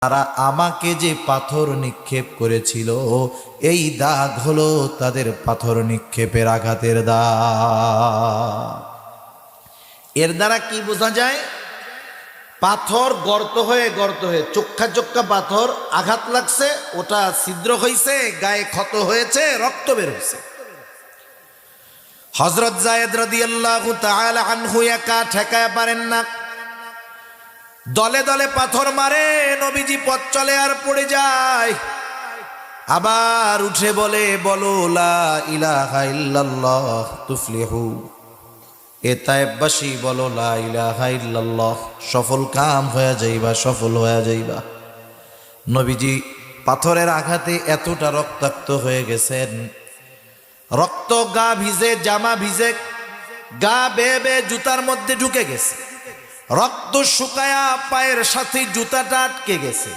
তারা আমাকে যে পাথর নিক্ষেপ করেছিল এই দাগ হলো তাদের পাথর নিক্ষেপের আঘাতের দাগ। এর দ্বারা কি বোঝা যায়? পাথর গর্ত হয়ে চোক্কা চোক্কা পাথর আঘাত লাগছে, ওটা ছিদ্র হয়েছে, গায়ে ক্ষত হয়েছে, রক্ত বের হয়েছে। হযরত যায়েদ রাদিয়াল্লাহু তাআলা আনহু একা ঠেকায় পারেন না, দলে দলে পাথর মারে, নবীজি পথ চলে আর পড়ে যায়, আবার উঠে বলে, বলো লা ইলাহা ইল্লাল্লাহ তুফলিহু। এ তায়েববাসী বলো লা ইলাহা ইল্লাল্লাহ, সফল কাম হয়ে যাইবা, সফল হয়ে যাইবা। নবীজি পাথরের আঘাতে এতটা রক্তাক্ত হয়ে গেছেন, রক্ত গা ভিজে, জামা ভিজে, গা বেয়ে বেয়ে জুতার মধ্যে ঢুকে গেছে, রক্ত শুকায়া পায়ের সাথে জুতাটা আটকে গেছে।